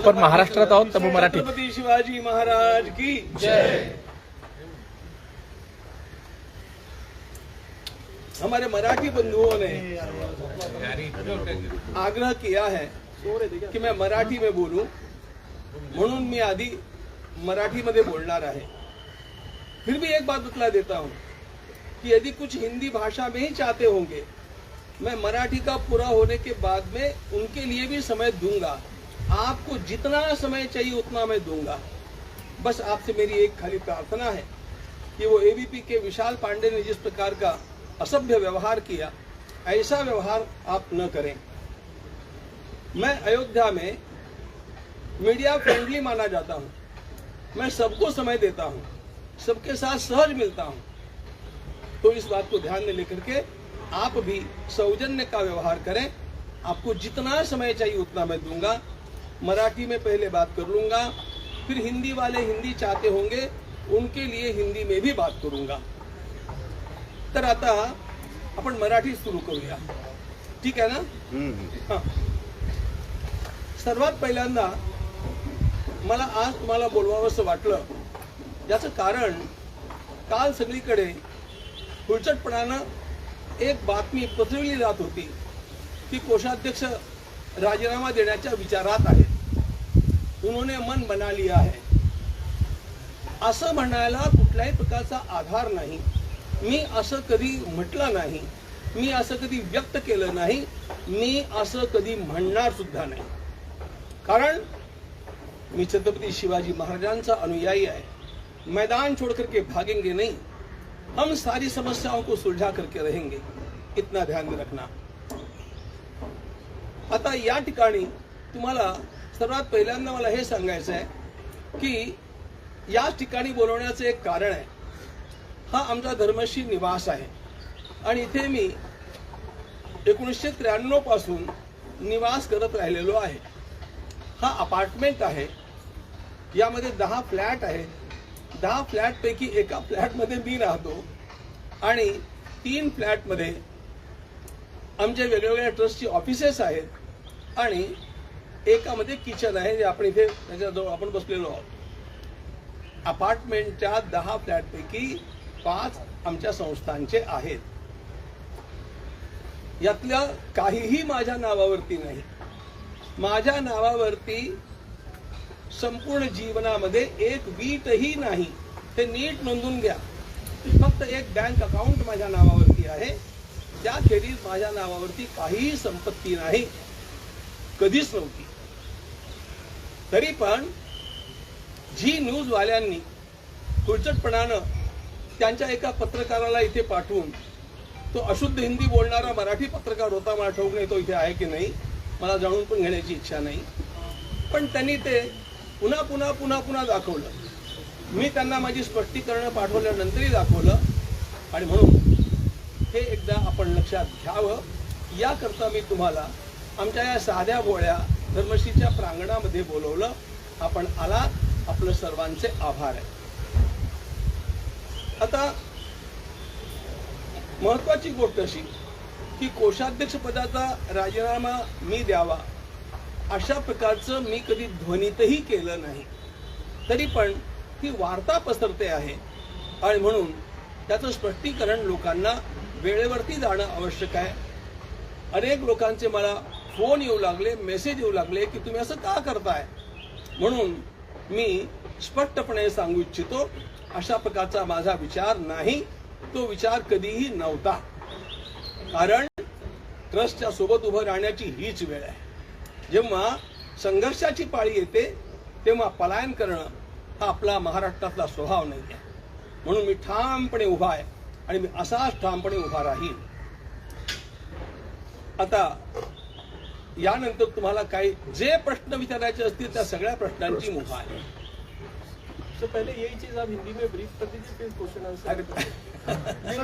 आपण महाराष्ट्रात आहोत त्यामुळे मराठी. छत्रपती शिवाजी महाराज की जय. हमारे मराठी बंधुओं ने आग्रह किया है कि मैं मराठी में बोलूं, म्हणून मी आधी मराठी में बोलना है. फिर भी एक बात बतला देता हूं कि यदि कुछ हिंदी भाषा में ही चाहते होंगे, मैं मराठी का पूरा होने के बाद में उनके लिए भी समय दूंगा. आपको जितना समय चाहिए उतना मैं दूंगा. बस आपसे मेरी एक खाली प्रार्थना है कि वो एबीपी के विशाल पांडे ने जिस प्रकार का असभ्य व्यवहार किया, ऐसा व्यवहार आप न करें. मैं अयोध्या में मीडिया फ्रेंडली माना जाता हूं. मैं सबको समय देता हूं, सबके साथ सहज मिलता हूं. तो इस बात को ध्यान में लेकर के आप भी सौजन्य का व्यवहार करें. आपको जितना समय चाहिए उतना मैं दूंगा. मराठी में पहले बात कर लूंगा, फिर हिंदी वाले हिंदी चाहते होंगे उनके लिए हिंदी में भी बात करूंगा. तर आता आपण मराठी सुरू करूया, ठीक आहे ना? हां. सर्वात पहिल्यांदा मला आज तुम्हाला बोलवावंसं वाटलं, याचं कारण काल सगळीकडे हुलचटपणानं एक बातमी पसरवली जात होती की कोषाध्यक्ष राजीनामा देण्याच्या विचारात आहेत. उन्होंने मन बना लिया है. असं म्हणायला कुठल्याही प्रकारचा आधार नाही. मी असं कधी म्हटलं नाही, मी असं कधी व्यक्त केलं नाही, मी असं कधी म्हणणार सुद्धा नाही. कारण मी छत्रपती शिवाजी महाराजांचा अनुयायी आहे. मैदान छोड़ करके भागेंगे नहीं, हम सारी समस्याओं को सुलझा करके रहेंगे. इतना ध्यान में रखना. आता या ठिकाणी तुम्हाला सर्वात पहिल्यांदा मला हे सांगायचं आहे की या ठिकाणी बोलवण्याचं एक कारण आहे. हा आमचा धर्मशी निवास आहे आणि इथे मी 1993 पासून निवास करत राहिलेलो आहे. हा अपार्टमेंट आहे. यामध्ये 10 फ्लॅट आहेत. 10 फ्लॅटपैकी एका फ्लॅटमध्ये मी राहतो आणि 3 फ्लॅटमध्ये आमच्या वेगवेगळ्या ट्रस्टची ऑफिसेस आहेत आणि एकामध्ये किचन आहे जे आपण इथे त्याच्याजवळ आपण बसलेलो आहोत. अपार्टमेंटच्या 10 फ्लॅटपैकी 5 आमच्या संस्थांचे आहेत. यातल्या काहीही माझ्या नावावरती नाही. माझ्या नावावरती संपूर्ण जीवनामध्ये एक वीटही नाही. ते नीट नोंदून घ्या. फक्त एक बँक अकाउंट माझ्या नावावरती आहे. त्याखेरीज माझ्या नावावरती काहीही संपत्ती नाही, कधीच नव्हती. तरी पण जी न्यूजवाल्यांनी खुळचटपणानं त्यांच्या एका पत्रकाराला इथे पाठवून, तो अशुद्ध हिंदी बोलणारा मराठी पत्रकार होता, मला ठाऊक नाही तो इथे आहे की नाही, मला जाणून पण घेण्याची इच्छा नाही, पण त्यांनी ते पुन्हा पुन्हा पुन्हा पुन्हा दाखवलं. मी त्यांना माझी स्पष्टीकरणं पाठवल्यानंतरही दाखवलं. आणि म्हणून हे एकदा आपण लक्षात घ्यावं, याकरता मी तुम्हाला आमच्या या साध्या भोळ्या धर्मशीच्या प्रांगणामध्ये बोलवलं. आपण आलात, आपलं सर्वांचे आभार आहे. आता महत्वाची गोष्ट अशी की कोषाध्यक्ष पदाचा राजीनामा मी द्यावा अशा प्रकारचं मी कधी ध्वनीतही केलं नाही. तरी पण ही वार्ता पसरते आहे आणि म्हणून त्याचं स्पष्टीकरण लोकांना वेळेवरती जाणं आवश्यक आहे. अनेक लोकांचे मला फोन येऊ लागले, मेसेज येऊ लागले की तुम्ही असं का करताय. म्हणून मी स्पष्टपणे सांगू इच्छितो, अशा प्रकारचा माझा विचार नाही. तो विचार कधीही नव्हता. कारण ट्रस्टच्या सोबत उभं राहण्याची हीच वेळ आहे. जेव्हा संघर्षाची पाळी येते तेव्हा पलायन करणं हा आपला महाराष्ट्रातला स्वभाव नाही आहे. म्हणून मी ठामपणे उभा आहे आणि मी असाच ठामपणे उभा राहील. आता यानंतर तुम्हाला काही जे प्रश्न विचारायचे असतील त्या सगळ्या प्रश्नांची मुभा आहे. तो पहले यही चीज आप हिंदी में ब्रीफ कर दीजिए, फिर क्वेश्चन आंसर.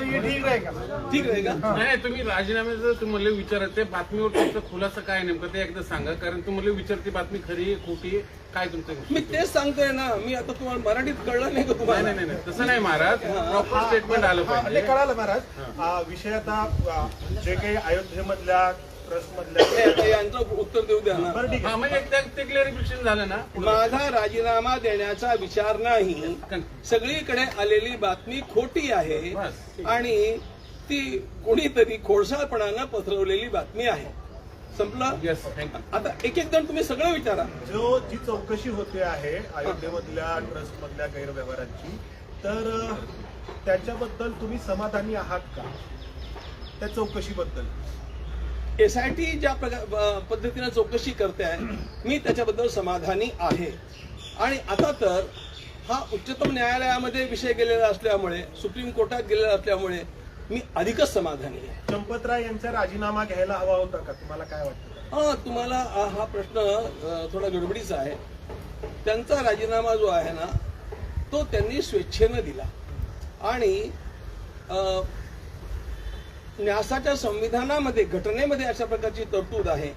ये ठीक रहेगा. ठीक रहेगा. नाही, तुम्ही राजीनाम्याचं तुम्हाला विचारते बातमीवर तुमचा खुलासा काय नेमकं ते एकदा सांगा. कारण तुम्हाला विचारते बातमी खरी आहे खोटी आहे काय तुमचं. मी तेच सांगतोय ना. मी आता तुम्हाला मराठीत कळलं नाही का तुम्हाला. नाही नाही तसं नाही महाराज, प्रॉपर स्टेटमेंट आलं पाहिजे. कळालं महाराज. विषय आता जे काही अयोध्येमधल्या ट्रस्ट मधल्या यांचं उत्तर देऊ द्या ना. बरं ठीक हा आहे. म्हणजे ते क्लिअरिफिकेशन झालं ना. माझा राजीनामा देण्याचा विचार नाही. सगळीकडे आलेली बातमी खोटी आहे बस. आणि ती कोणीतरी खोडसाळपणानं पसरवलेली बातमी आहे. संपलं. Yes, thank you. आता एक एक जण तुम्ही सगळं विचारा. जी चौकशी होते आहे अयोध्येमधल्या ट्रस्ट मधल्या गैरव्यवहारांची, तर त्याच्याबद्दल तुम्ही समाधानी आहात का? त्या चौकशीबद्दल SIT ज्या पद्धतीनं चौकशी करते आहे मी त्याच्याबद्दल समाधानी आहे. आणि आता तर हा उच्चतम न्यायालयामध्ये विषय गेलेला असल्यामुळे, सुप्रीम कोर्टात गेलेला असल्यामुळे मी अधिकच समाधानी आहे. चंपतराय यांचा राजीनामा घ्यायला हवा होता का? तुम्हाला काय वाटतं? तुम्हाला हा प्रश्न थोडा गडबडीचा आहे. त्यांचा राजीनामा जो आहे ना तो त्यांनी स्वेच्छेनं दिला आणि न्यासाच्या संविधानामध्ये, घटनेमध्ये अशा प्रकारची तरतूद आहे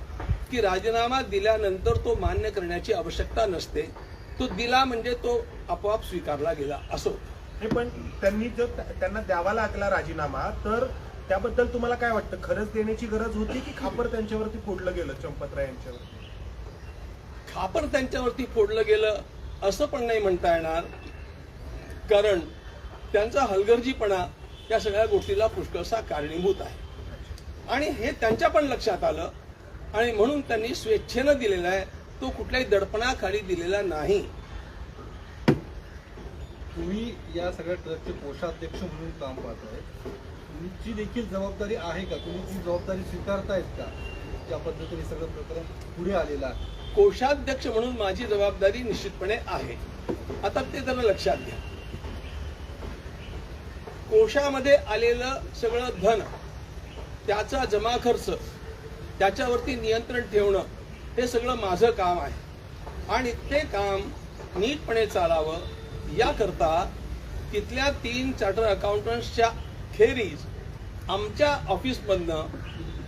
की राजीनामा दिल्यानंतर तो मान्य करण्याची आवश्यकता नसते. तो दिला म्हणजे तो आपोआप स्वीकारला गेला असं. नाही, पण त्यांनी जर त्यांना द्यावा लागला राजीनामा, तर त्याबद्दल तुम्हाला काय वाटतं? खरंच देण्याची गरज होती की खापर त्यांच्यावरती फोडलं गेलं चंपतराय यांच्यावर? खापर त्यांच्यावरती फोडलं गेलं असं पण नाही म्हणता येणार, कारण त्यांचा हलगर्जीपणा या सगळ्या गोष्टीला पुष्कळसा कारणीभूत आहे आणि हे त्यांच्या पण लक्षात आलं आणि म्हणून त्यांनी स्वेच्छेनं दिलेला आहे. तो कुठल्याही दडपणाखाली दिलेला नाही. तुम्ही या सगळ्या ट्रस्टचे कोषाध्यक्ष म्हणून काम पाहताय, तुमची देखील जबाबदारी आहे का? तुम्ही ती जबाबदारी स्वीकारतायत का? ज्या पद्धतीने सगळं प्रकरण पुढे आलेलं आहे, कोषाध्यक्ष म्हणून माझी जबाबदारी निश्चितपणे आहे. आता ते जरा लक्षात घ्या. कोशामध्ये आलेलं सगळं धन, त्याचा जमा खर्च, त्याच्यावरती नियंत्रण ठेवणं हे सगळं माझं काम आहे आणि ते काम नीटपणे चालावं याकरता तिथल्या 3 चार्टर अकाउंटंट्सच्या खेरीज आमच्या ऑफिसमधनं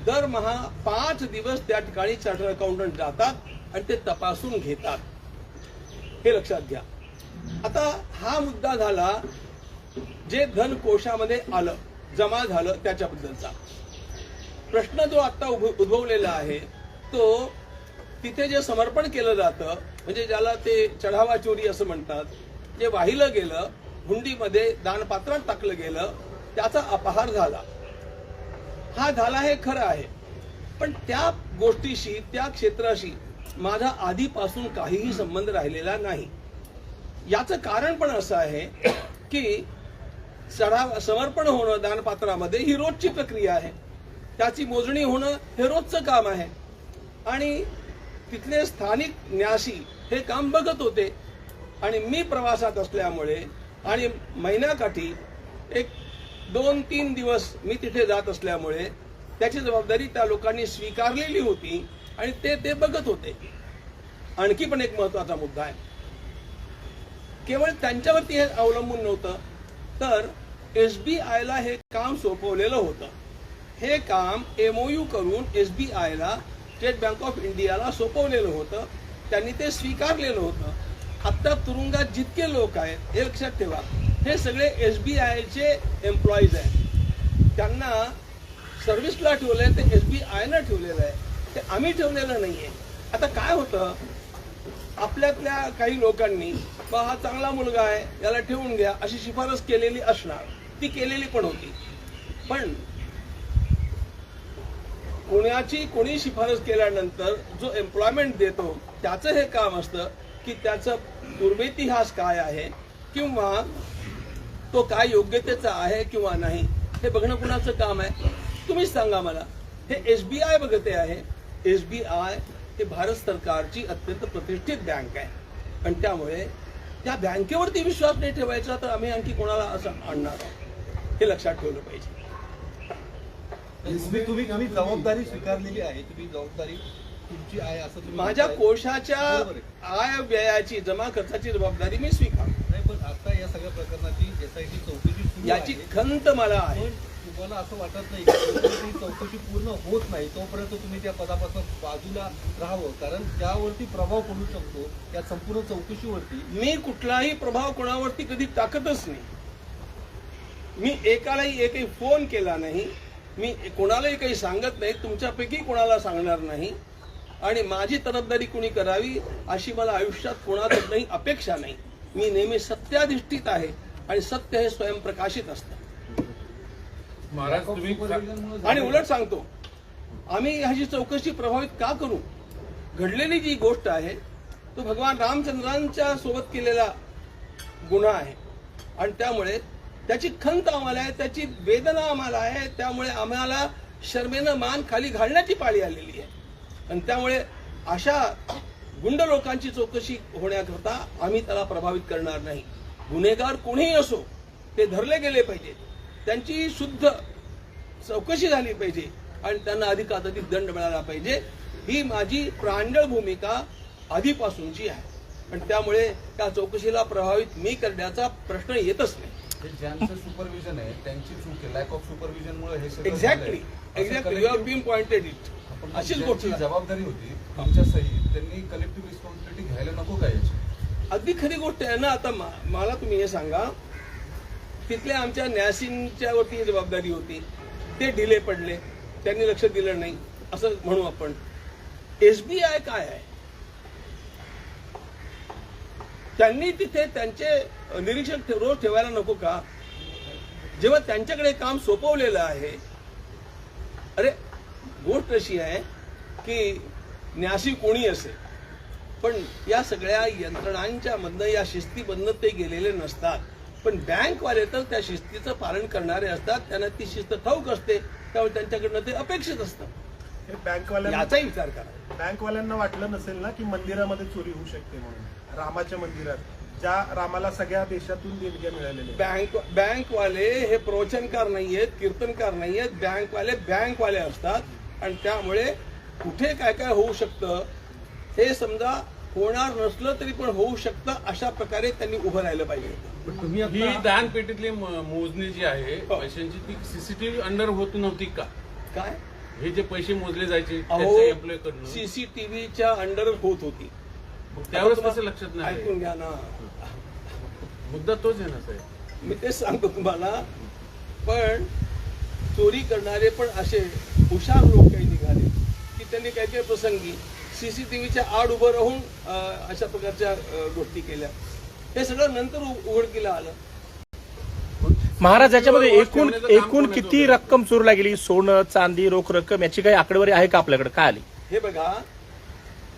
दरमहा 5 दिवस त्या ठिकाणी चार्टर अकाउंटंट जातात आणि ते तपासून घेतात. हे लक्षात घ्या. आता हा मुद्दा झाला जे धन कोशामध्ये आलं, जमा झालं त्याच्याबद्दलचा प्रश्न. जो आता उद्भवलेला आहे तो तिथे जे समर्पण केलं जातं, म्हणजे ज्याला ते चढावा चोरी असं म्हणतात, जे वाहिलं गेलं, हुंडीमध्ये दानपात्रात टाकलं गेलं, त्याचा अपहार झाला. हा झाला हे खरं आहे, पण त्या गोष्टीशी, त्या क्षेत्राशी माझा आधीपासून काहीही संबंध राहिलेला नाही. याचं कारण पण असं आहे की समर्पण होणं दानपात्रामध्ये ही रोजची प्रक्रिया आहे. त्याची मोजणी होणं हे रोजचं काम आहे आणि तिथले स्थानिक न्यासी हे काम बघत होते आणि मी प्रवासात असल्यामुळे आणि महिन्याकाठी 1-2-3 दिवस मी तिथे जात असल्यामुळे त्याची जबाबदारी त्या लोकांनी स्वीकारलेली होती आणि ते बघत होते. आणखी पण एक महत्वाचा मुद्दा आहे. केवळ त्यांच्यावरती हे अवलंबून नव्हतं, तर SBIला हे काम सोपवलेलं होतं. हे काम MOU करून SBIला, स्टेट बँक ऑफ इंडियाला सोपवलेलं होतं. त्यांनी ते स्वीकारलेलं होतं. आता तुरुंगात जितके लोक आहेत हे लक्षात ठेवा, हे सगळे SBIचे एम्प्लॉईज आहेत. त्यांना सर्व्हिसला ठेवलंय ते SBIनं ठेवलेलं आहे, ते आम्ही ठेवलेलं नाहीये. आता काय होतं, आपल्यातल्या काही लोकांनी बा हा चांगला मुलगा आहे याला ठेवून घ्या अशी शिफारस केलेली असणार, ती केलेली पण होती. पण कोणी शिफारस केल्यानंतर जो एम्प्लॉयमेंट देतो त्याचं हे काम असतं की त्याचा पूर्वेतिहास काय आहे किंवा तो काय योग्यतेचा आहे किंवा नाही हे बघणं कुणाचं काम आहे? तुम्हीच सांगा मला. हे SBI बघते आहे. SBI ही भारत सरकारची अत्यंत प्रतिष्ठित बँक आहे आणि त्यामुळे त्या बँकेवरती विश्वास नाही ठेवायचा तर आम्ही आणखी कोणाला असं आणणार आहोत, हे लक्षात ठेवलं पाहिजे. तुम्ही जबाबदारी स्वीकारलेली आहे, तुम्ही जबाबदारी तुमची आहे असं तुम्ही माझ्या म्हणताय. कोशाच्या बरोबर आहे. आय व्ययाची, जमा खर्चाची जबाबदारी मी स्वीकारतो. नाही, पण आता या सगळ्या प्रकरणाची SIT चौकशी सुरू याची आहे. खंत मला आहे. पण तुम्हाला असं वाटत नाही की जोपर्यंत ही चौकशी पूर्ण होत नाही तोपर्यंत तुम्ही त्या पदापासून बाजूला राहावं, कारण त्यावरती प्रभाव पडू शकतो या संपूर्ण चौकशीवरती? मी कुठलाही प्रभाव कोणावरती कधी टाकतच नाही. मी एकालाही एकही फोन केला नाही, मी कोणालाही काही सांगत नाही, तुमच्यापैकी कोणाला सांगणार नाही. आणि माझी तरफदारी कुणी करावी अशी मला आयुष्यात कोणाकडनंही अपेक्षा नाही. मी नेहमी सत्याधिष्ठित आहे आणि सत्य हे स्वयंप्रकाशित असतं. महाराज तुम्ही आणि उलट सांगतो, आम्ही ह्याची चौकशी प्रभावित का करू? घडलेली जी गोष्ट आहे तो भगवान रामचंद्रांच्या सोबत केलेला गुन्हा आहे आणि त्यामुळे त्याची खंत आम्हाला आहे, त्याची वेदना आम्हाला आहे. त्यामुळे आम्हाला शर्मेनं मान खाली घालण्याची पाळी आलेली आहे आणि त्यामुळे अशा गुंड लोकांची चौकशी होण्याकरता आम्ही त्याला प्रभावित करणार नाही. गुन्हेगार कोणीही असो ते धरले गेले पाहिजे, त्यांची शुद्ध चौकशी झाली पाहिजे आणि त्यांना अधिकाधिक दंड मिळाला पाहिजे. ही माझी प्रांजळ भूमिका आधीपासूनची आहे आणि त्यामुळे त्या चौकशीला प्रभावित मी करण्याचा प्रश्न येतच नाही. ज्यांचं सुपरविजन आहे त्यांची चूक आहे, लॅक ऑफ सुपरविजनमुळे हे सगळं एक्झॅक्टली झालंय. Exactly, you have been pointed it. अशीच गोष्ट ज्यांची जबाबदारी होती आमच्या सहित त्यांनी कलेक्टिव्ह रिस्पॉन्सिबिलिटी घ्यायला नको का याची? अगदी खरी गोष्ट आहे ना. आता मला तुम्ही हे सांगा, तिथल्या आमच्या न्यासिंगच्या वरती जबाबदारी होती, ते ढिले पडले, त्यांनी लक्ष दिलं नाही असं म्हणू आपण. SBI काय आहे? त्यांनी तिथे त्यांचे निरीक्षक रोज ठेवायला नको का? जेव्हा त्यांच्याकडे काम सोपवलेलं आहे. अरे गोष्ट अशी आहे की न्यासी कोणी असेल पण या सगळ्या यंत्रणांच्या मधनं या शिस्तीमधनं ते गेलेले नसतात. पण बँकवाले तर त्या शिस्तीचं पालन करणारे असतात, त्यांना ती शिस्त ठाऊक असते, त्यामुळे त्यांच्याकडनं ते अपेक्षित असतं. हे बँकवाल्यांना याचाही विचार करा. बँकवाल्यांना वाटलं नसेल ना की मंदिरामध्ये चोरी होऊ शकते म्हणून. रामाच्या मंदिरात, ज्या रामाला सगळ्या देशातून देणग्या मिळालेल्या. बँकवाले हे प्रवचनकार नाहीयेत, कीर्तनकार नाहीयेत. बँकवाले असतात आणि त्यामुळे कुठे काय काय होऊ शकतं हे समजा होणार नसलं तरी पण होऊ शकतं, अशा प्रकारे त्यांनी उभं राहिलं पाहिजे. पण तुम्ही ही आता दान पेटीतली मोजणी जी आहे पैशांची ती CCTV अंडर होत नव्हती का? काय हे जे पैसे मोजले जायचे अहो, त्याचे एम्प्लॉय कडनं CCTVच्या अंडर होत होती. त्यावेळेस कसं लक्षात नाही ऐकून घ्या ना, मुद्दा तोच आहे ना साहेब. मी तेच सांगतो तुम्हाला. पण चोरी करणारे पण असे हुशार लोक काही निघाले की त्यांनी काही काही प्रसंगी CCTVच्या आड उभं राहून अशा प्रकारच्या गोष्टी केल्या. हे सगळं नंतर उघडकीला आलं. महाराज याच्यामध्ये एकूण ठेवण्याचं काम एकूण कोणाचं किती होतं? रक्कम चोरला गेली? सोनं, चांदी, रोख रक्कम याची काही आकडेवारी आहे का आपल्याकडे? काय आली? हे बघा,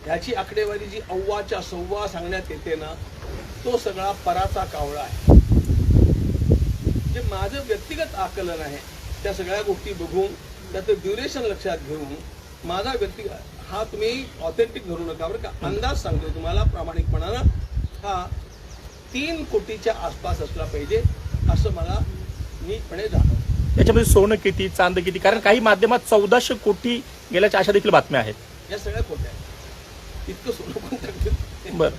ह्याची आकडेवारी जी अव्वाच्या सव्वा सांगण्यात येते ना, तो सगळा पराचा कावळा आहे. जे माझं व्यक्तिगत आकलन आहे त्या सगळ्या गोष्टी बघून त्याचं ड्युरेशन लक्षात घेऊन माझा व्यक्तिगत हा तुम्ही ऑथेंटिक धरू नका बरं का. अंदाज सांगतो तुम्हाला प्रामाणिकपणानं, हा 3 कोटीच्या आसपास असला पाहिजे असं मला नीटपणे जाणवतं. याच्यामध्ये सोनं किती, चांदी किती? कारण काही माध्यमात 1400 कोटी गेल्याच्या अशा देखील बातम्या आहेत. या सगळ्या खोट्या आहेत. इतकं सोनं कोण टाकतं? बरं,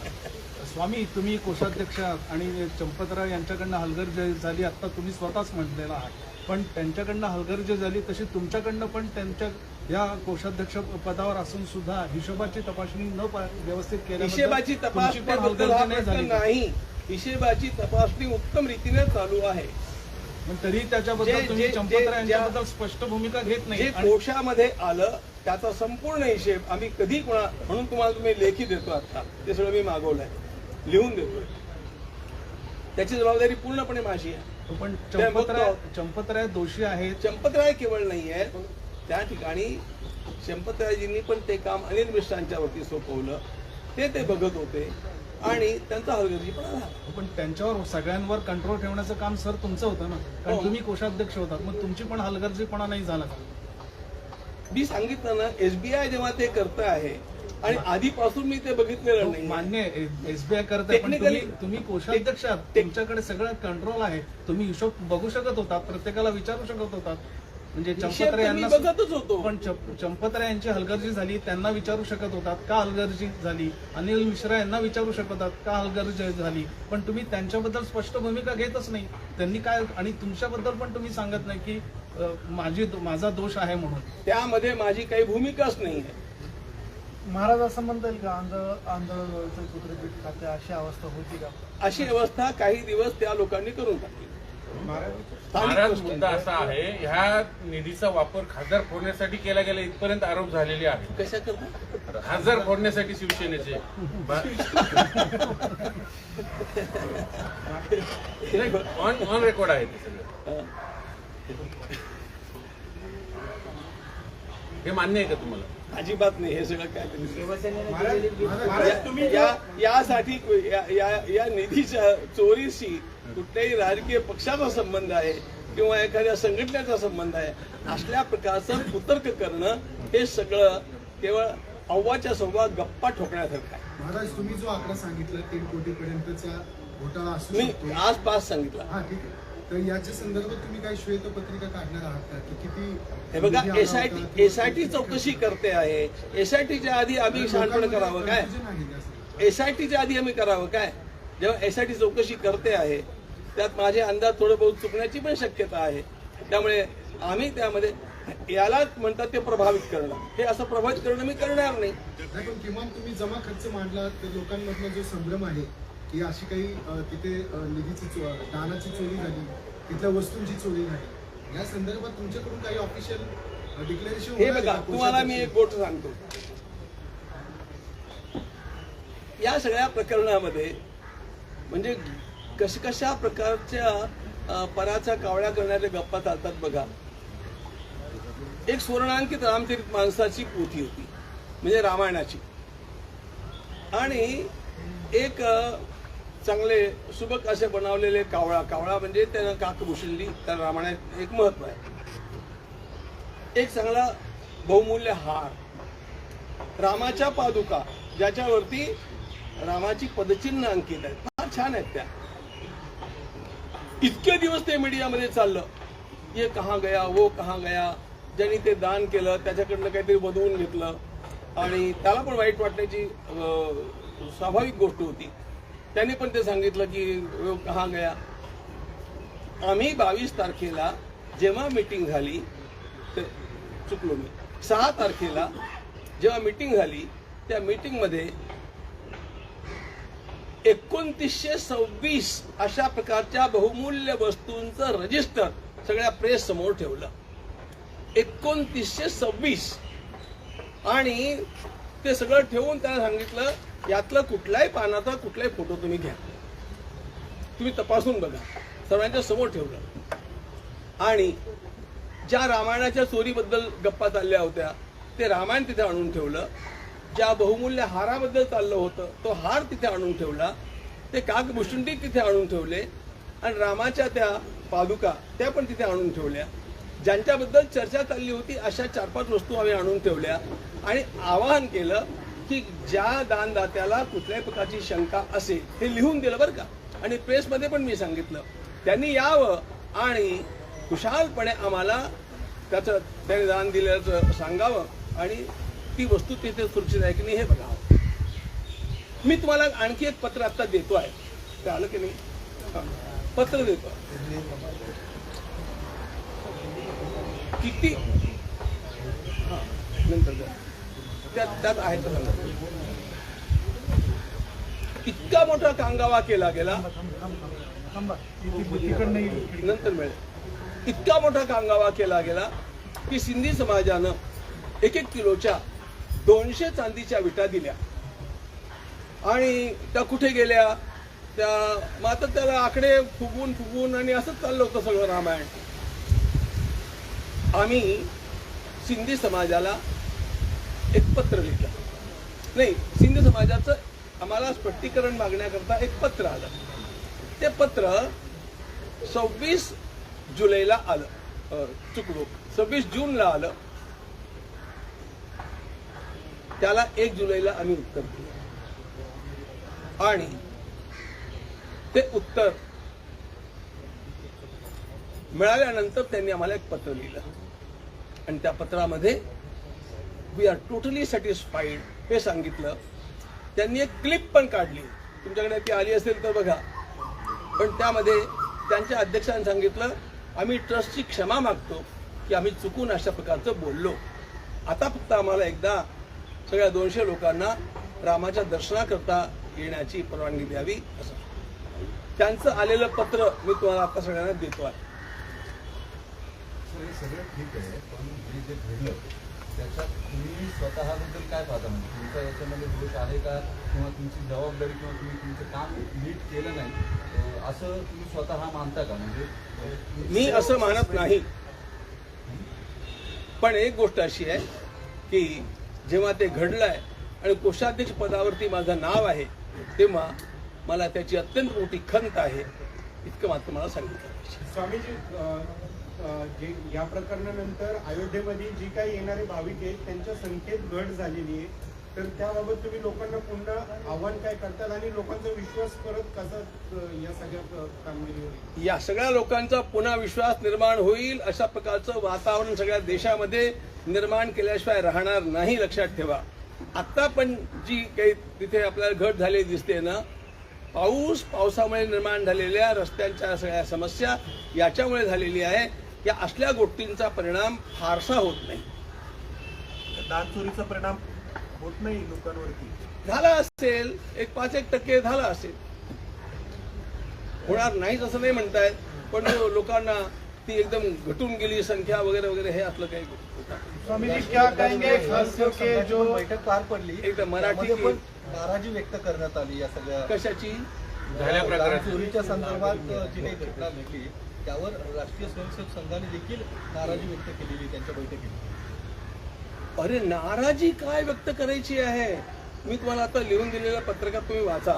स्वामी, तुम्ही कोषाध्यक्ष आणि चंपतराव यांच्याकडनं हलगर्जी झाली, आता तुम्ही स्वतःच म्हटलेला आहात. पण त्यांच्याकडनं हलगर्जी झाली तशी तुमच्याकडनं पण त्यांच्या या कोषाध्यक्ष पदावर असून सुद्धा हिशोबाची तपासणी न व्यवस्थित हिशेबाची केल्याबद्दल तुमची पण तपासणीबद्दल हा हलगर्जी नाही प्रश्न झाली का? नाही. हिशेबाची तपासणी उत्तम रीतीने चालू आहे. पण तरी त्याच्याबद्दल जे- तुम्ही जे- चंपतराव जे- यांच्याबद्दल स्पष्ट भूमिका घेत जे नाही. आणि कोशामध्ये आलं त्याचा संपूर्ण हिशेब आम्ही कधी म्हणून तुम्हाला तुम्ही लेखी देतो आता, ते सगळं मी मागवलंय, लिहून देतोय. त्याची जबाबदारी पूर्णपणे माझी आहे. पण ते बघतो. चंपतराव दोषी आहेत. चंपतराय केवळ नाहीये, त्या ठिकाणी चंपतरायजींनी पण ते काम अनिल मिश्रांच्या वरती सोपवलं. ते बघत होते आणि त्यांचा हलगर्जीपणा झाला. पण त्यांच्यावर सगळ्यांवर कंट्रोल ठेवण्याचं काम सर तुमचं होतं ना, कारण हो. तुम्ही कोषाध्यक्ष होतात. मग तुमची पण हलगर्जीपणा नाही झाला का? मी सांगितलं ना, SBI जेव्हा ते करत आहे आणि आधीपासून मी ते बघितलेलं नाही. मान्य आहे, SBI करत आहे, पण Technically- तुम्ही कोषाध्यक्ष आहात, तुमच्याकडे सगळं कंट्रोल आहे. तुम्ही हिशोब बघू शकत होतात, प्रत्येकाला विचारू शकत होतात. म्हणजे हिशेब चंपतराव तर मी यांना बघतच होतो. पण चंपतराव यांची हलगर्जी झाली, त्यांना विचारू शकत होतात का हलगर्जी झाली. अनिल मिश्रा यांना विचारू शकत होतात का हलगर्जी झाली. पण तुम्ही त्यांच्याबद्दल स्पष्ट भूमिका घेतच नाही. त्यांनी काय, आणि तुमच्याबद्दल पण तुम्ही सांगत नाही की माझा दोष आहे म्हणून. त्यामध्ये माझी काही भूमिकाच नाही आहे. महाराज असं म्हणता येईल का आंधळचं चित्रपीठ खाते अशी अवस्था होती का? अशी अवस्था काही दिवस त्या लोकांनी करून टाकली. स्थानिक महाराज गोष्ट मुद्दा आहे. असा आहे, ह्या निधीचा वापर खासदार फोडण्यासाठी केला गेला इथपर्यंत आरोप झालेले आहेत. कशा करता हजार फोडण्यासाठी शिवसेनेचे ऑन रेकॉर्ड आहे ते सगळं. हे मान्य आहे का तुम्हाला? अजिबात नाही. हे सगळं काय यासाठी या निधीच्या चोरीशी कुठल्याही राजकीय पक्षाचा संबंध आहे किंवा एखाद्या संघटनेचा संबंध आहे असल्या प्रकारचं कुतर्क करणं हे सगळं केवळ अव्वाच्या सव्वा गप्पा ठोकण्यासारखं आहे. महाराज, तुम्ही जो आकडा सांगितला 3 कोटीपर्यंतचा घोटाळा असू मी शकतो, आज पास सांगितलं. हा ठीक आहे. तर याच्या संदर्भात तुम्ही काही श्वेतपत्रिका काढणार आहात का की किती हे बघा, निधी आला होता? एसआयटी चौकशी करते आहे. एसआयटीच्या आधी आम्ही शहाणपण करावं काय? confusion आहे जास्त. एसआयटीच्या आधी आम्ही करावं काय? जेव्हा एसआयटी चौकशी करते आहे त्यात माझे अंदाज थोडं बहुत चुकण्याची पण शक्यता आहे. त्यामुळे आम्ही त्यामध्ये यालाच म्हणतात ते प्रभावित करणं. हे असं प्रभावित करणं मी करणार नाही. नाही, पण किमान तुम्ही जमा खर्च मांडला तर लोकांमधला जो संभ्रम आहे की अशी काही तिथे निधीची दानाची चोरी झाली, तिथल्या वस्तूंची चोरी झाली, या संदर्भात तुमच्याकडून काही ऑफिशियल डिक्लेरेशन हे बघा, तुम्हाला मी एक गोष्ट सांगतो. या सगळ्या प्रकरणामध्ये म्हणजे कशा प्रकारच्या पराच्या कावळ्या करण्याच्या गप्पा चालतात बघा. एक स्वर्णांकित रामचरित मानसाची पोथी होती म्हणजे रामायणाची, आणि एक चांगले सुबक असे बनवलेले कावळा म्हणजे त्यानं काकभूषणली, त्या रामायणात एक महत्व आहे. एक चांगला बहुमूल्य हार, रामाच्या पादुका ज्याच्यावरती रामाची पदचिन्ह अंकित आहेत, फार छान आहेत त्या. इतके दिवस ते मीडियामध्ये चाललं, ये कहाँ गया वो कहाँ गया, ज्यांनी ते दान केलं त्याच्याकडनं काहीतरी बदवून घेतलं आणि त्याला पण वाईट वाटण्याची स्वाभाविक गोष्ट होती. त्यांनी पण ते सांगितलं की वो कहाँ गया. आम्ही 22 तारखेला जेव्हा मीटिंग झाली, चुकलो मी, 6 तारखेला जेव्हा मीटिंग झाली त्या मीटिंगमध्ये 2926 अशा प्रकारच्या बहुमूल्य वस्तूंचं रजिस्टर सगळ्या प्रेस समोर ठेवलं. 2926 आणि ते सगळं ठेवून त्यांना सांगितलं यातलं कुठल्याही पानाचा कुठलाही फोटो तुम्ही घ्या, तुम्ही तपासून बघा. सर्वांच्या समोर ठेवलं. आणि ज्या रामायणाच्या चोरीबद्दल गप्पा चालल्या होत्या ते रामायण तिथे आणून ठेवलं. ज्या बहुमूल्य हाराबद्दल चाललं होतं तो हार तिथे आणून ठेवला. ते काकभूषुंडी तिथे आणून ठेवले आणि रामाच्या त्या पादुका त्या पण तिथे आणून ठेवल्या. ज्यांच्याबद्दल चर्चा चालली होती अशा 4-5 वस्तू आम्ही आणून ठेवल्या आणि आवाहन केलं की ज्या दानदात्याला कुठल्याही प्रकारची शंका असेल हे लिहून दिलं बरं का. आणि प्रेसमध्ये पण मी सांगितलं त्यांनी यावं आणि खुशालपणे आम्हाला त्याचं त्याने दान दिल्याचं सांगावं आणि ती वस्तू तिथे सुरक्षित आहे की नाही हे बघावं. मी तुम्हाला आणखी एक पत्र आता देतो आहे, ते आलं की नाही? पत्र देतो किती नंतर त्यात आहे तर इतका मोठा कांगावा केला गेला, नंतर मिळेल. इतका मोठा कांगावा केला गेला की सिंधी समाजानं 1-1 किलोच्या 200 चांदीच्या विटा दिल्या आणि त्या कुठे गेल्या त्या मात्र त्याला आकडे फुगवून आणि असंच चाललं होतं सगळं रामायण. आम्ही सिंधी समाजाला एक पत्र लिहिलं, नाही सिंधी समाजाचं आम्हाला स्पष्टीकरण मागण्याकरता एक पत्र आलं. ते पत्र 26 जुलैला आलं, चुकलो 26 जूनला आलं. त्याला 1 जुलैला आम्ही उत्तर दिलं आणि ते उत्तर मिळाल्यानंतर त्यांनी आम्हाला एक पत्र लिहिलं आणि त्या पत्रामध्ये वी आर टोटली सॅटिस्फाईड हे सांगितलं. त्यांनी एक क्लिप पण काढली, तुमच्याकडे ती आली असेल तर बघा. पण त्यामध्ये त्यांच्या अध्यक्षांनी सांगितलं आम्ही ट्रस्टची क्षमा मागतो की आम्ही चुकून अशा प्रकारचं बोललो. आता फक्त आम्हाला एकदा सगळ्या 200 लोकांना रामाच्या दर्शनाकरता येण्याची परवानगी द्यावी असं त्यांचं आलेलं पत्र मी तुम्हाला आता सगळ्यांना देतो आहे. हे सगळं ठीक आहे, पण हे जे घडलं त्याच्यात तुम्ही स्वतःबद्दल काय पाहता, म्हणजे तुमचा याच्यामध्ये दोष आहे का, किंवा तुमची जबाबदारी किंवा तुम्ही तुमचं काम नीट केलं नाही असं तुम्ही स्वतः मानता का? म्हणजे मी असं मानत नाही, पण एक गोष्ट अशी आहे की जेव्हा ते घडलंय आणि कोषाध्यक्ष पदावरती माझं नाव आहे तेव्हा मला त्याची अत्यंत मोठी खंत आहे, इतकं मात्र मला सांगितलं. स्वामीजी, या प्रकरणानंतर अयोध्येमध्ये जी काही येणारे भाविक आहेत त्यांच्या संख्येत घट झालेली आहे, तर त्याबाबत तुम्ही लोकांना पुन्हा आव्हान काय करताल आणि लोकांचा विश्वास परत कसा या सगळ्या कामगिरीवर? या सगळ्या लोकांचा पुन्हा विश्वास निर्माण होईल अशा प्रकारचं वातावरण सगळ्या देशामध्ये निर्माण केल्याशिवाय राहणार नाही, लक्षात ठेवा. आता पण जी काही तिथे आपल्याला घट झालेली दिसते ना, पावसामुळे निर्माण झालेल्या रस्त्यांच्या सगळ्या समस्या याच्यामुळे झालेली आहे. या असल्या गोष्टींचा परिणाम फारसा होत नाही. दान चोरीचा परिणाम होत नाही लोकांवरती? झाला असेल, एक 5-1% झाला असेल, होणार नाहीच असं नाही म्हणतायत, पण लोकांना ती एकदम घटून गेली संख्या वगैरे वगैरे हे असलं काही. स्वामीजी क्या कहेंगे खास करके जो बैठक पार पडली एकदम मराठी पण नाराजी व्यक्त करण्यात आली या सगळ्या कशाची झाल्या प्रकारात चोरीच्या संदर्भात जी काही घटना घडली त्यावर राष्ट्रीय स्वयंसेवक संघाने देखील नाराजी व्यक्त केलेली त्यांच्या बैठकीत. अरे नाराजी काय व्यक्त करायची आहे? मी तुम्हाला आता लिहून दिलेल्या पत्रकात तुम्ही वाचा,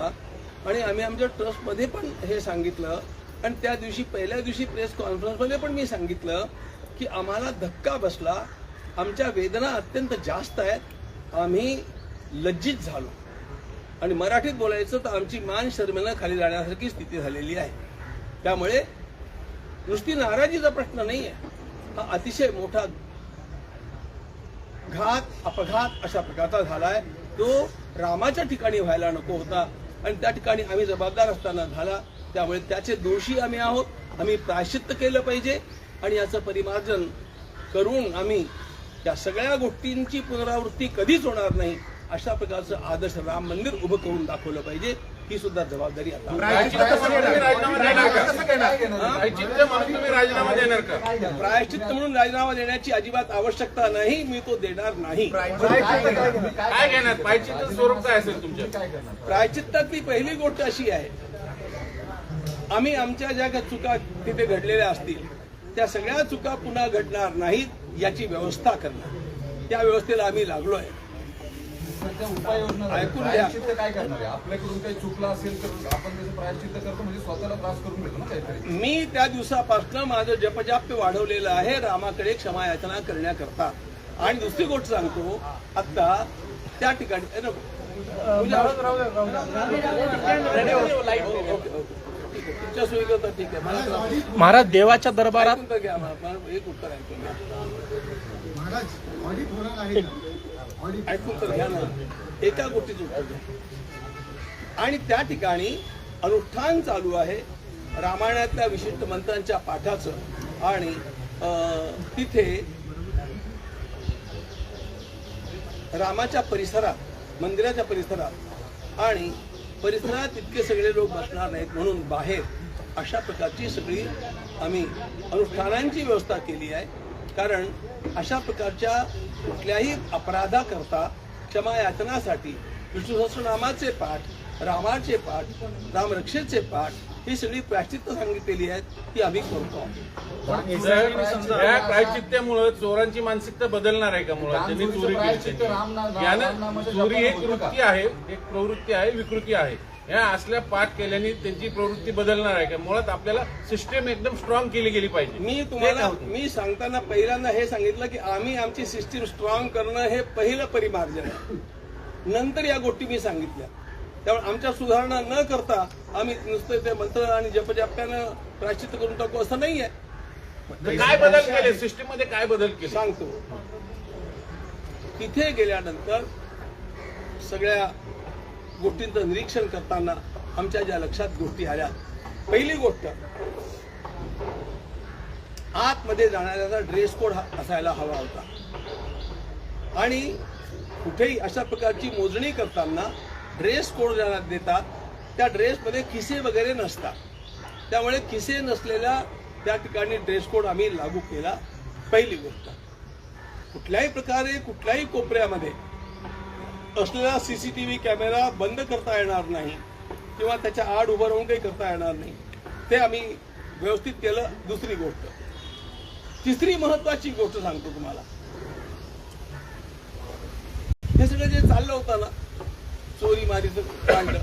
आणि आम्ही आमच्या ट्रस्टमध्ये पण हे सांगितलं, आणि त्या दिवशी पहिल्या दिवशी प्रेस कॉन्फरन्समध्ये पण मी सांगितलं की आम्हाला धक्का बसला, आमच्या वेदना अत्यंत जास्त आहेत, आम्ही लज्जित झालो, आणि मराठीत बोलायचं तर आमची मान शर्मेनं खाली जाण्यासारखी स्थिती झालेली आहे. त्यामुळे नुसती नाराजीचा प्रश्न नाही आहे, हा अतिशय मोठा अपघात अशा प्रकारचा झालाय, तो रामाच्या ठिकाणी व्हायला नको होता, आणि त्या ठिकाणी आम्ही जबाबदार असताना झाला. त्यामुळे त्याचे दोषी आम्ही आहोत, आम्ही प्रायश्चित्त केलं पाहिजे, आणि याचं परिमार्जन करून आम्ही या सगळ्या गोष्टींची पुनरावृत्ती कधीच होणार नाही अशा प्रकारचं आदर्श राम मंदिर उभं करून दाखवलं पाहिजे. ही सुद्धा जबाबदारी आता प्रायश्चित्त म्हणून तुम्ही राजीनामा देणार का? प्रायश्चित्त म्हणून तुम्ही राजीनामा देणार का? प्रायश्चित्त म्हणून राजीनामा देण्याची अजिबात आवश्यकता नाही, मी तो देणार नाही. काय घेणार? प्रायश्चित्त स्वरूप काय असेल तुमच्या? प्रायश्चित्तातली पहिली गोष्ट अशी आहे, आम्ही आमच्या ज्या काही चुका तिथे घडलेल्या असतील त्या सगळ्या चुका पुन्हा घडणार नाहीत याची व्यवस्था करणं, त्या व्यवस्थेला आम्ही लागलो आहे. उपाययोजना ऐकून घ्या. प्रायश्चित्त काय करणार आहे? आपल्याकडून काही चुकलं असेल तर आपण त्याचं प्रायश्चित्त करतो, म्हणजे स्वतःला त्रास करून घेतो ना काहीतरी. मी त्या दिवसापासून माझं जपजाप्य वाढवलेलं आहे रामाकडे क्षमा याचना करण्याकरता. आणि दुसरी गोष्ट सांगतो, आता त्या ठिकाणी तुमच्या सोयीला तर ठीक आहे. महाराज देवाच्या दरबारात ऐकून तर घ्या, मला एक उत्तर ऐकून घ्या. महाराज ऑडिट होणार आहे ना? ऑडिट ऐकून तर घ्या ना, एका गोष्टीचं उत्तर द्या. आणि त्या ठिकाणी अनुष्ठान चालू आहे रामायणातल्या विशिष्ट मंत्रांच्या पाठाचं, आणि तिथे रामाच्या परिसरात, मंदिराच्या परिसरात आणि परिसरात इतके सगळे लोक बसणार नाहीत म्हणून बाहेर अशा प्रकारची सगळी आम्ही अनुष्ठानांची व्यवस्था केली आहे. कारण अशा प्रकारच्या कुठल्याही अपराधाकरता क्षमा याचनासाठी विष्णू सहस्रनामाचे पाठ, रामाचे पाठ, रामरक्षेचे पाठ ही सगळी प्रायश्चित्त सांगितलेली आहेत, ती आम्ही करतो. या प्रायश्चित्तामुळे चोरांची मानसिकता बदलणार आहे का? मुळात त्यांनी चोरी केली, यानं चोरी एक वृत्ती आहे, एक प्रवृत्ती आहे, विकृती आहे. या असल्या पाठ केल्याने त्यांची प्रवृत्ती बदलणार आहे का? मुळात आपल्याला सिस्टीम एकदम स्ट्रॉंग केली गेली पाहिजे. मी सांगताना पहिल्यांदा हे सांगितलं की आम्ही आमची सिस्टीम स्ट्रॉंग करणं हे पहिलं परिमार्जन आहे. नंतर या गोष्टी मी सांगितल्या. त्यामुळे आमच्या सुधारणा न करता आम्ही नुसतं ते मंत्र आणि जपजाप्यानं प्रायश्चित्त करून टाकू असं नाही आहे. काय बदल केले सिस्टीम मध्ये? काय बदल केले सांगतो. तिथे गेल्यानंतर सगळ्या गोष्टींचं निरीक्षण करताना आमच्या ज्या लक्षात गोष्टी आल्या, पहिली गोष्ट, आतमध्ये जाणाऱ्याचा ड्रेस कोड असायला हवा होता, आणि कुठेही अशा प्रकारची मोजणी करताना ड्रेस कोड ज्यांना देतात त्या ड्रेसमध्ये खिसे वगैरे नसतात. त्यामुळे खिसे नसलेल्या त्या ठिकाणी ड्रेस कोड आम्ही लागू केला, पहिली गोष्ट. कुठल्याही प्रकारे कुठल्याही कोपऱ्यामध्ये असलेला सीसीटीव्ही कॅमेरा बंद करता येणार नाही किंवा त्याच्या आड उभं राहून काही करता येणार नाही. ते आम्ही व्यवस्थित केलं. दुसरी गोष्ट, तिसरी महत्वाची गोष्ट सांगतो तुम्हाला. हे सगळं जे चाललं होतं ना, चोरी मारीचं कांड,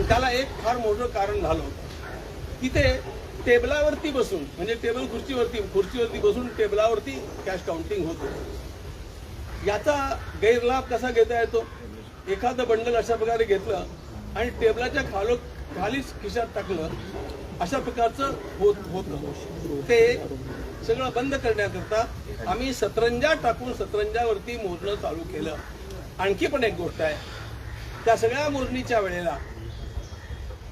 त्याला एक फार मोठं कारण झालं होतं. तिथे टेबलावरती बसून, म्हणजे टेबल खुर्चीवरती बसून टेबलावरती कॅश काउंटिंग होत होतं. याचा गैरलाभ कसा घेता येतो? एखादं बंडल अशा प्रकारे घेतलं आणि टेबलाच्या खालीच खिशात टाकलं, अशा प्रकारचं होतं. ते सगळं बंद करण्याकरता आम्ही सतरंजा टाकून सतरंजावरती मोजणं चालू केलं. आणखी पण एक गोष्ट आहे, त्या सगळ्या मोजणीच्या वेळेला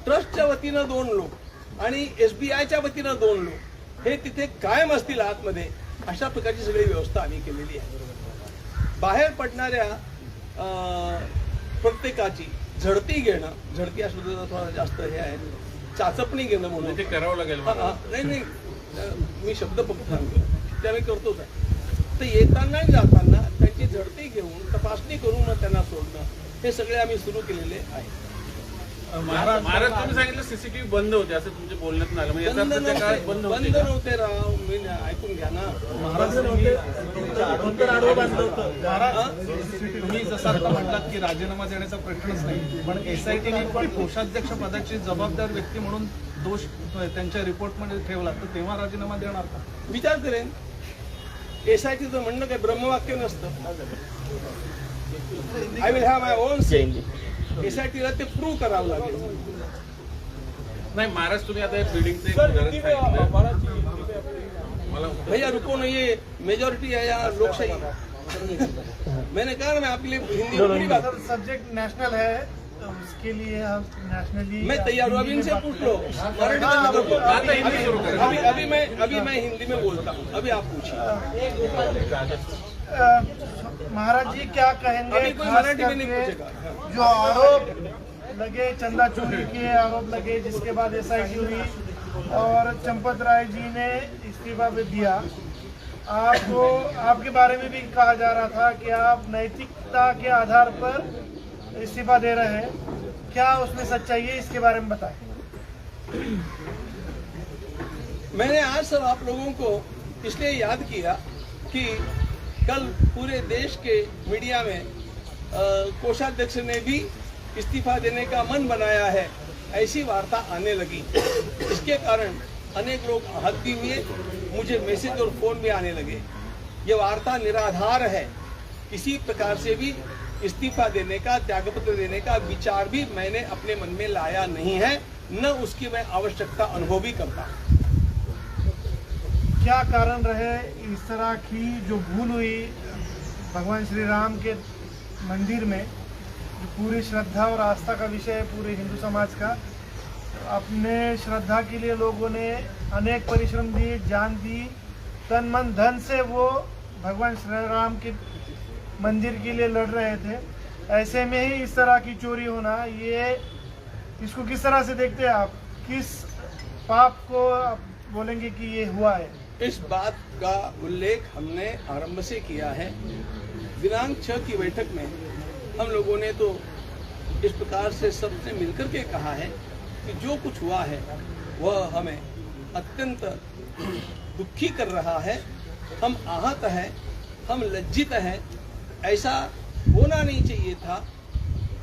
ट्रस्टच्या वतीनं 2 लोक आणि SBIच्या वतीनं 2 लोक हे तिथे कायम असतील आतमध्ये, अशा प्रकारची सगळी व्यवस्था आम्ही केलेली आहे. बाहेर पडणाऱ्या प्रत्येकाची झडती घेणं, झडती हा शब्द थोडा जास्त हे आहे, चाचपणी घेणं म्हणून ते करावं लागेल. नाही, मी शब्द फक्त सांगतो, ते आम्ही करतोच आहे. तर येताना आणि जाताना त्यांची झडती घेऊन तपासणी करून मग त्यांना सोडणं, हे सगळे आम्ही सुरू केलेले आहे. महाराज तुम्ही सांगितलं सीसीटीव्ही बंद होते असं तुमच्या बोलण्यात आलं, म्हणजे याचा अर्थ त्या काळात बंद होते बंद का? नव्हते राव, मी ऐकून घ्या ना. महाराज तुम्ही जसं आता म्हटलात की राजीनामा देण्याचा प्रश्नच नाही, पण SITने पण कोषाध्यक्ष पदाची जबाबदार व्यक्ती म्हणून दोष त्यांच्या रिपोर्टमध्ये ठेवला, तर तेव्हा राजीनामा देणार का? विचार करेन. SITचं म्हणणं काही ब्रह्मवाक्य नसतं. I will have my own say. SITला ते प्रूव्ह करावं लागेल. नाही महाराज, तुम्ही आता बिल्डिंगचं एक उदाहरण सांगितलं. मला भैया रुको ना, ये मेजोरिटी है यहाँ लोकशाही. मैंने कहा ना, मैं आपके लिए हिंदी में पूरी बात. सर सब्जेक्ट नेशनल है, उसके लिए हम नेशनली मैं तैयार हूँ. अभी इनसे पूछ लो, मराठी में मत बोलो. अभी मैं हिंदी में बोलता हूँ. अभी आप पूछिए. महाराज जी क्या कहेंगे? अभी कोई खास मराठी में नहीं करके पूछेगा. जो आरोप लगे, चंदा चोरी के आरोप लगे, जिसके बाद SIT हुई और चंपत राय जी ने इस्तीफा भी दिया. आपको आपके बारे में भी कहा जा रहा था कि आप नैतिकता के आधार पर इस्तीफा दे रहे हैं. क्या उसमें सच्चाई है, इसके बारे में बताएं. मैंने आज सब आप लोगों को इसलिए याद किया कि कल पूरे देश के मीडिया में कोषाध्यक्ष ने भी इस्तीफा देने का मन बनाया है, ऐसी वार्ता आने लगी. इसके कारण अनेक लोग आहत भी हुए, मुझे मैसेज और फोन भी आने लगे. ये वार्ता निराधार है. किसी प्रकार से भी इस्तीफा देने का, त्यागपत्र देने का विचार भी मैंने अपने मन में लाया नहीं है, न उसकी मैं आवश्यकता अनुभव भी करता. क्या कारण रहे इस तरह की जो भूल हुई भगवान श्री राम के मंदिर में, जो पूरी श्रद्धा और आस्था का विषय है पूरे हिंदू समाज का. अपने श्रद्धा के लिए लोगों ने अनेक परिश्रम दिए, जान दी, तन मन धन से वो भगवान श्री राम के मंदिर के लिए लड़ रहे थे. ऐसे में ही इस तरह की चोरी होना, ये इसको किस तरह से देखते हैं आप? किस पाप को आप बोलेंगे कि ये हुआ है? इस बात का उल्लेख हमने आरंभ से किया है. दिनांक 6 की बैठक में हम लोगों ने तो इस प्रकार से सबसे मिलकर के कहा है कि जो कुछ हुआ है वह हमें अत्यंत दुखी कर रहा है. हम आहत हैं, हम लज्जित हैं. ऐसा होना नहीं चाहिए था,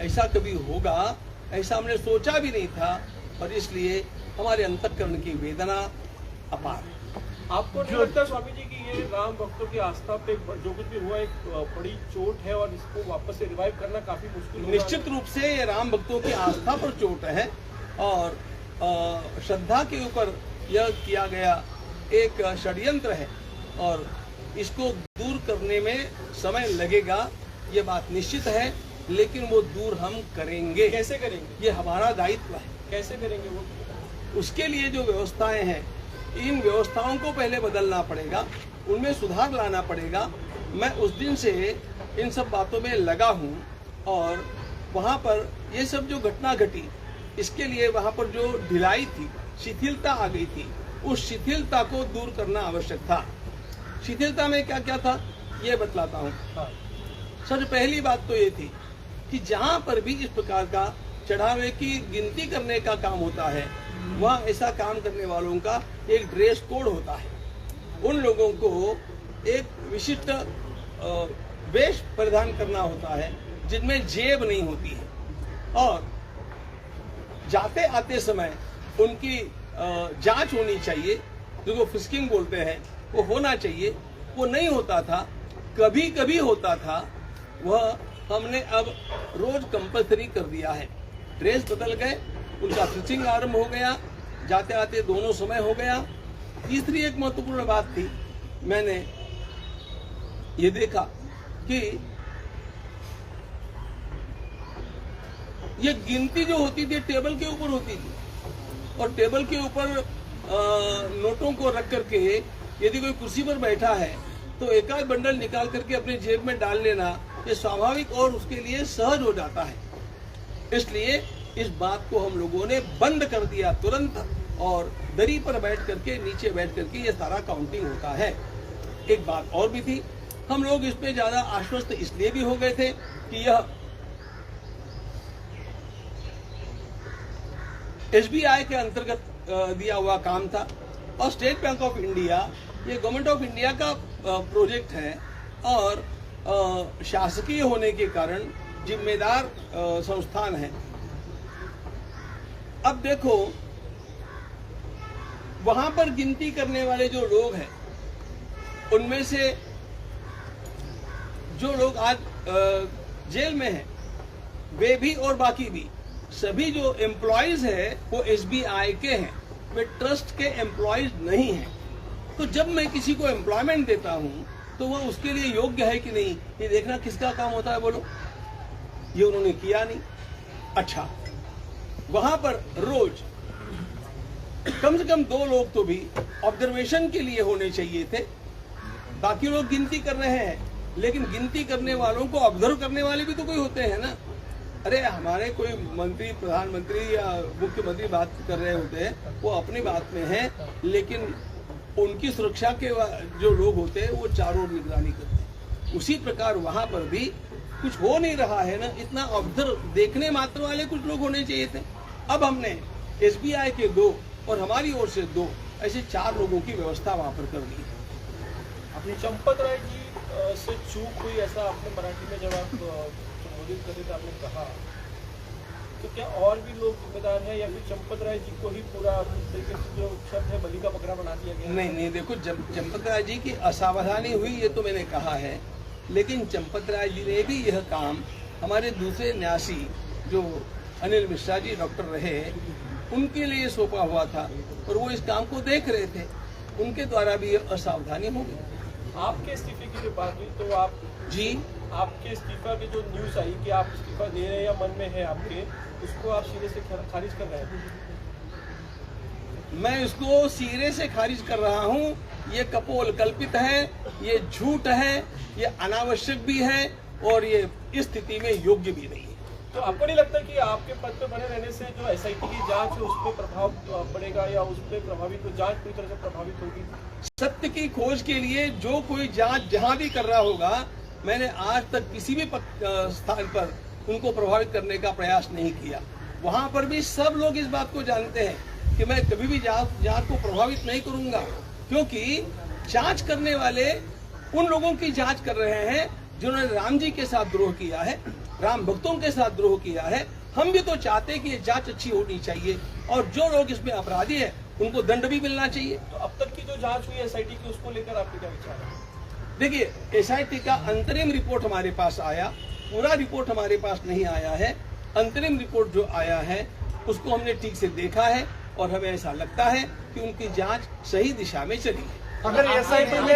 ऐसा कभी होगा ऐसा हमने सोचा भी नहीं था, और इसलिए हमारे अंतःकरण की वेदना अपार है. आपको नहीं लगता स्वामी जी कि ये राम भक्तों की आस्था पे जो कुछ भी हुआ एक बड़ी चोट है और इसको वापस से रिवाइव करना काफी मुश्किल होगा? निश्चित रूप से ये राम भक्तों की आस्था पर चोट है, और श्रद्धा के ऊपर यह किया गया एक षड्यंत्र है, और इसको दूर करने में समय लगेगा, ये बात निश्चित है. लेकिन वो दूर हम करेंगे. कैसे करेंगे? ये हमारा दायित्व है. कैसे करेंगे वो? उसके लिए जो व्यवस्थाएं हैं, इन व्यवस्थाओं को पहले बदलना पड़ेगा, उनमें सुधार लाना पड़ेगा. मैं उस दिन से इन सब बातों में लगा हूँ, और वहाँ पर ये सब जो घटना घटी, इसके लिए वहाँ पर जो ढिलाई थी, शिथिलता आ गई थी, उस शिथिलता को दूर करना आवश्यक था. शिथिलता में क्या क्या था? ये बतलाता हूँ। सबसे पहली बात तो ये थी कि जहाँ पर भी इस प्रकार का चढ़ावे की गिनती करने का काम होता है, वहाँ ऐसा काम करने वालों का एक ड्रेस कोड होता है। उन लोगों को एक विशिष्ट वेश परिधान करना होता है जिनमें जेब नहीं होती है, और जाते आते समय उनकी जांच होनी चाहिए, जिसको फिस्किंग बोलते हैं, वो होना चाहिए। वो नहीं होता था, कभी कभी होता था, वह हमने अब रोज कंपल्सरी कर दिया है। ड्रेस बदल गए, उनका फिस्किंग आरंभ हो गया, जाते आते दोनों समय हो गया। तीसरी एक महत्वपूर्ण बात थी, मैंने ये देखा कि ये गिनती जो होती थी टेबल के ऊपर होती थी, और टेबल के ऊपर नोटों को रख करके यदि कोई कुर्सी पर बैठा है तो एक आध बंडल निकाल करके अपनी जेब में डाल लेना ये स्वाभाविक और उसके लिए सहज हो जाता है। इसलिए इस बात को हम लोगों ने बंद कर दिया तुरंत, और दरी पर बैठ करके नीचे बैठ करके ये सारा काउंटिंग होता है। एक बात और भी थी, हम लोग इस पे ज्यादा आश्वस्त इसलिए भी हो गए थे कि यह SBI के अंतर्गत दिया हुआ काम था, और स्टेट बैंक ऑफ इंडिया ये गवर्नमेंट ऑफ इंडिया का प्रोजेक्ट है, और शासकीय होने के कारण जिम्मेदार संस्थान है। अब देखो, वहां पर गिनती करने वाले जो लोग हैं, उनमें से जो लोग आज जेल में हैं, वे भी और बाकी भी सभी जो एम्प्लॉयज है वो SBI के हैं, वे ट्रस्ट के एम्प्लॉयज नहीं हैं। तो जब मैं किसी को एम्प्लॉयमेंट देता हूं तो वह उसके लिए योग्य है कि नहीं, ये देखना किसका काम होता है, बोलो। ये उन्होंने किया नहीं। अच्छा, वहां पर रोज कम से कम 2 लोग तो भी ऑब्जर्वेशन के लिए होने चाहिए थे। बाकी लोग गिनती कर रहे हैं, लेकिन गिनती करने वालों को ऑब्जर्व करने वाले भी तो कोई होते हैं ना। अरे हमारे कोई मंत्री, प्रधानमंत्री या मुख्यमंत्री बात कर रहे होते हैं, वो अपनी बात में है, लेकिन उनकी सुरक्षा के जो लोग होते हैं वो चारों ओर निगरानी करते हैं। उसी प्रकार वहां पर भी कुछ हो नहीं रहा है ना, इतना ऑब्जर्व देखने मात्र वाले कुछ लोग होने चाहिए थे। अब हमने SBI के 2 और हमारी ओर से 2 ऐसे 4 लोगों की व्यवस्था वहां पर कर दी। अपनी चंपत राय जी से चूक हुई, ऐसा आपने मराठी में जब आप संबोधित कर रहे थे आपने कहा, तो क्या और भी लोग जिम्मेदार हैं, या फिर चंपत राय जी को ही पूरा तरीके से जो शब्द है बलि का बकरा बना दिया गया? नहीं, देखो, चंपत राय जी की असावधानी हुई ये तो मैंने कहा है, लेकिन चंपत राय जी ने भी यह काम हमारे दूसरे न्यासी जो अनिल मिश्रा जी डॉक्टर रहे, उनके लिए सौंपा हुआ था, और वो इस काम को देख रहे थे, उनके द्वारा भी यह असावधानी हो गई। आपके इस्तीफे की जो बात हुई, तो आप जी, आपके इस्तीफा की जो न्यूज आई कि आप इस्तीफा दे रहे हैं या मन में है आपके, उसको आप सिरे से खारिज कर रहे हैं? मैं इसको सिरे से खारिज कर रहा हूं। ये कपोल कल्पित है, ये झूठ है, ये अनावश्यक भी है, और ये इस स्थिति में योग्य भी नहीं है। तो आपको नहीं लगता कि आपके पद पे बने रहने से जो SIT की जांच है उस पर प्रभाव पड़ेगा, या उस पर प्रभावित हो, जांच पूरी तरह से प्रभावित होगी? सत्य की खोज के लिए जो कोई जांच जहां भी कर रहा होगा, मैंने आज तक किसी भी स्थान पर उनको प्रभावित करने का प्रयास नहीं किया। वहां पर भी सब लोग इस बात को जानते हैं कि मैं कभी भी जांच को प्रभावित नहीं करूंगा, क्योंकि जांच करने वाले उन लोगों की जांच कर रहे हैं जिन्होंने राम जी के साथ द्रोह किया है, राम भक्तों के साथ द्रोह किया है। हम भी तो चाहते हैं कि ये जांच अच्छी होनी चाहिए, और जो लोग इसमें अपराधी है उनको दंड भी मिलना चाहिए। तो अब तक की जो जांच हुई SIT की, उसको लेकर आपके क्या विचार है? देखिए, SIT का अंतरिम रिपोर्ट हमारे पास आया, पूरा रिपोर्ट हमारे पास नहीं आया है। अंतरिम रिपोर्ट जो आया है उसको हमने ठीक से देखा है, और हमें ऐसा लगता है कि उनकी जांच सही दिशा में चली है। अगर SIT में